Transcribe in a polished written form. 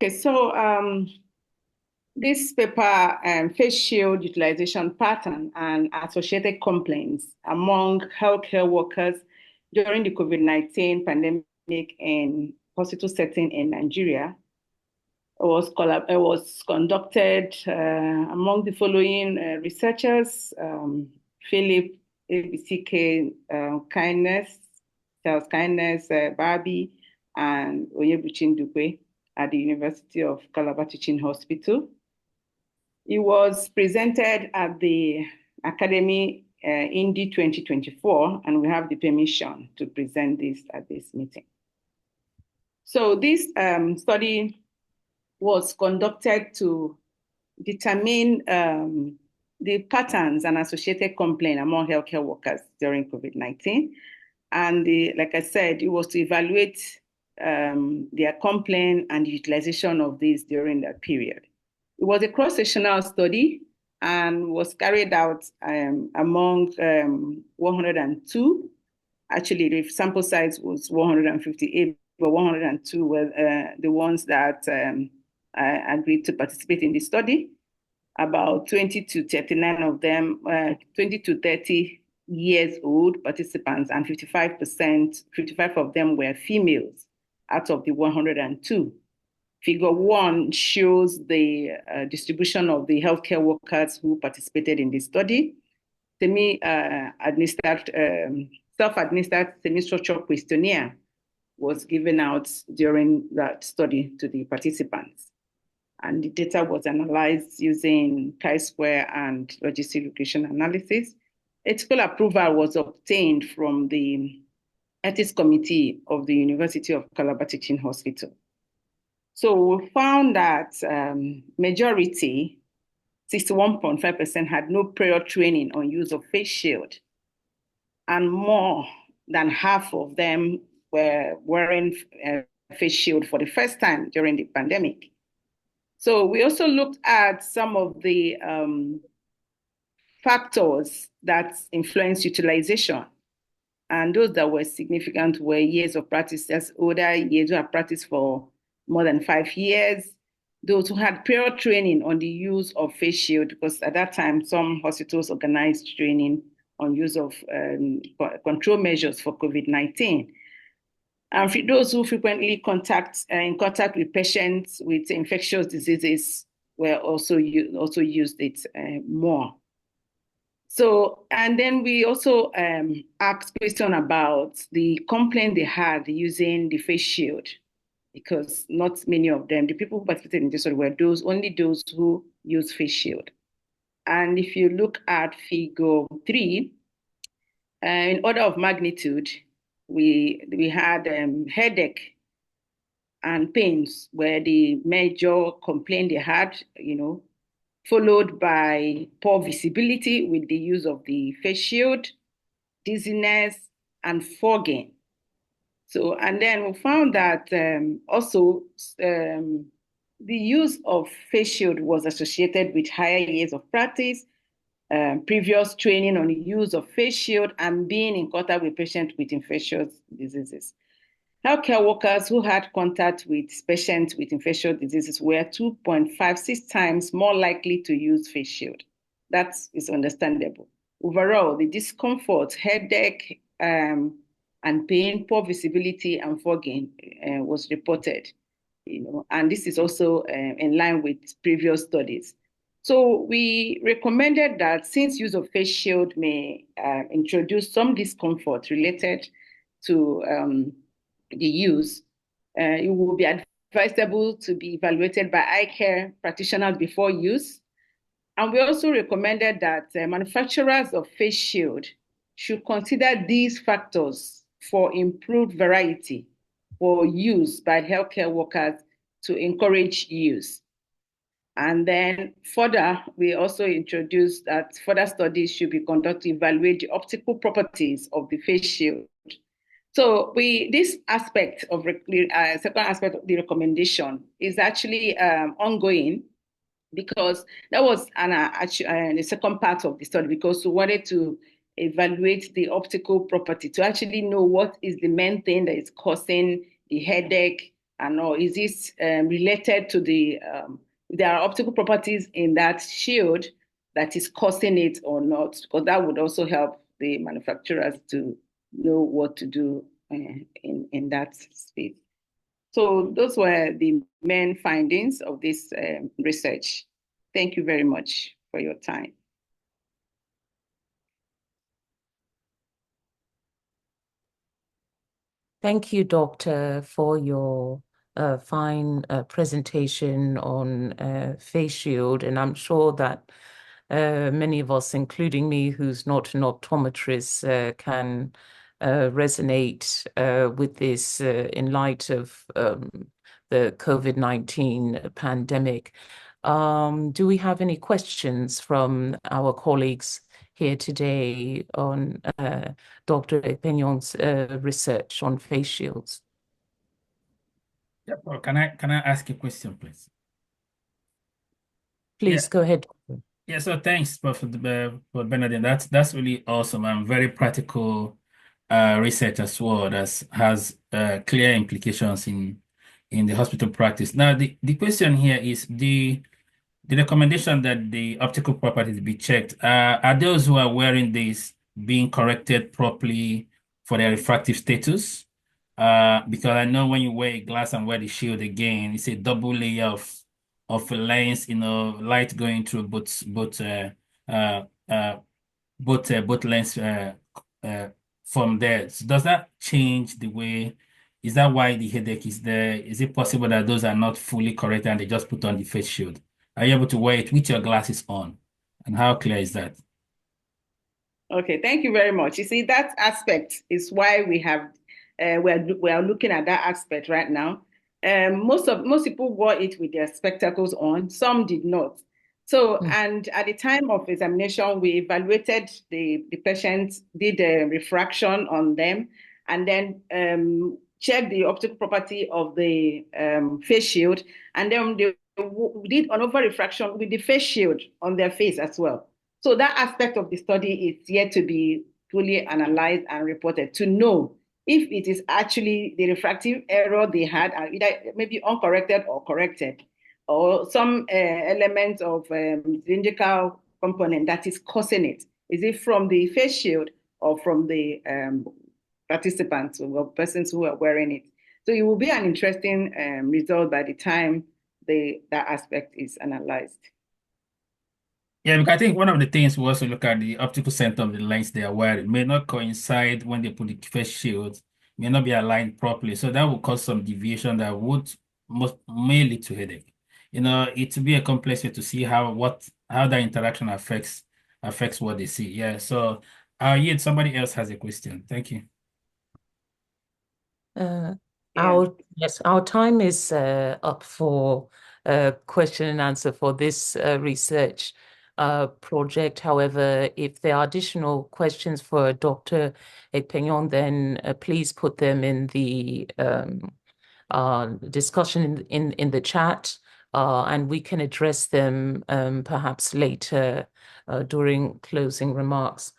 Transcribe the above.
Okay, so this paper, face shield utilization pattern and associated complaints among healthcare workers during the COVID-19 pandemic in hospital setting in Nigeria was conducted among the following researchers: Philip ABCK Kindness, Charles Kindness, Barbie, and Oyebuchin Dukwe at the University of Calabar Teaching Hospital. It was presented at the Academy Indy 2024, and we have the permission to present this at this meeting. So this study was conducted to determine the patterns and associated complaints among healthcare workers during COVID-19. And like I said, it was to evaluate their complaint and the utilization of these during that period. It was a cross-sectional study and was carried out among 102. Actually, the sample size was 158, but 102 were the ones that agreed to participate in the study. About 20 to 39 of them, 20 to 30 years old participants, and 55% of them were females out of the 102. Figure 1 shows the distribution of the healthcare workers who participated in the study. Self-administered semi-structured questionnaire was given out during that study to the participants. And the data was analyzed using chi-square and logistic regression analysis. Ethical approval was obtained from the Ethics Committee of the University of Calabar Teaching Hospital. So we found that majority, 61.5%, had no prior training on use of face shield, and more than half of them were wearing face shield for the first time during the pandemic. So we also looked at some of the factors that influence utilization. And those that were significant were years of practice, as older years who have practiced for more than 5 years, those who had prior training on the use of face shield, because at that time, some hospitals organized training on use of control measures for COVID-19. And for those who frequently in contact with patients with infectious diseases were also used it more. So, and then we also asked questions about the complaint they had using the face shield, because not many of them, the people who participated in this were only those who use face shield. And if you look at figure 3, in order of magnitude, we had headache and pains were the major complaint they had, followed by poor visibility with the use of the face shield, dizziness, and fogging. So, and then we found that also the use of face shield was associated with higher years of practice, previous training on the use of face shield, and being in contact with patients with infectious diseases. Healthcare workers who had contact with patients with infectious diseases were 2.56 times more likely to use face shield. That is understandable. Overall, the discomfort, headache, and pain, poor visibility, and fogging was reported. And this is also in line with previous studies. So we recommended that since use of face shield may introduce some discomfort related to the use, it will be advisable to be evaluated by eye care practitioners before use. And we also recommended that manufacturers of face shield should consider these factors for improved variety for use by healthcare workers to encourage use. And then further, we also introduced that further studies should be conducted to evaluate the optical properties of the face shield. So this aspect of second aspect of the recommendation is actually ongoing, because that was the second part of the study, because we wanted to evaluate the optical property to actually know what is the main thing that is causing the headache and or is this related to there are optical properties in that shield that is causing it or not? Because that would also help the manufacturers to know what to do in that space. So those were the main findings of this research. Thank you very much for your time. Thank you, Doctor, for your fine presentation on face shield. And I'm sure that many of us, including me, who's not an optometrist, can resonate with this in light of the COVID-19 pandemic. Do we have any questions from our colleagues here today on Dr. Epenyon's research on face shields? Yeah, well, can I ask a question, please? Please go ahead. Yeah, so thanks for Bernadine. That's really awesome and very practical research as well that has clear implications in the hospital practice. Now, the question here is the recommendation that the optical properties be checked. Are those who are wearing this being corrected properly for their refractive status? Because I know when you wear a glass and wear the shield again, it's a double layer of a lens, light going through both lens from there. So does that change the way? Is that why the headache is there? Is it possible that those are not fully correct and they just put on the face shield? Are you able to wear it with your glasses on? And how clear is that? Okay, thank you very much. You see, that aspect is why we are looking at that aspect right now. Most people wore it with their spectacles on. Some did not. So, and at the time of examination, we evaluated the patients, did a refraction on them, and then checked the optical property of the face shield, and then they did an over refraction with the face shield on their face as well. So that aspect of the study is yet to be fully analyzed and reported to know if it is actually the refractive error they had, either maybe uncorrected or corrected, or some element of cylindrical component that is causing it. Is it from the face shield or from the participants or persons who are wearing it? So it will be an interesting result by the time that aspect is analyzed. Yeah, because I think one of the things we also look at the optical center of the lens they are wearing may not coincide when they put the face shield, may not be aligned properly. So that will cause some deviation that may lead to headache. It will be a complex way to see how that interaction affects what they see. Yeah. So yet somebody else has a question. Thank you. Our time is up for question and answer for this research project. However, if there are additional questions for Dr. Epenyon, then please put them in the discussion in the chat, and we can address them perhaps later during closing remarks.